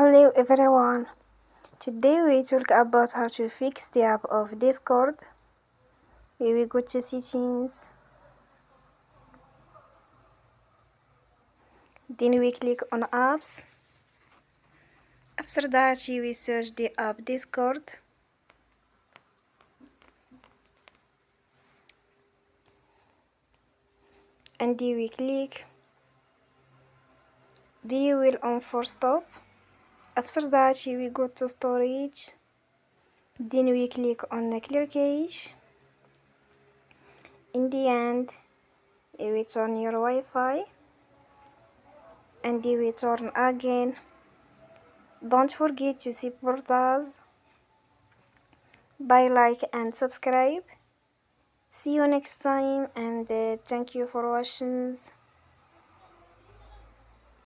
Hello everyone. Today we talk about how to fix the app of Discord. We will go to settings. Then we click on apps. After that we search the app Discord. And we click. Then we will on for stop. After that we go to storage. Then we click on the clear cache. In the end, we turn your Wi-Fi. And we turn again. Don't forget to support us by like and subscribe. See you next time, and thank you for watching.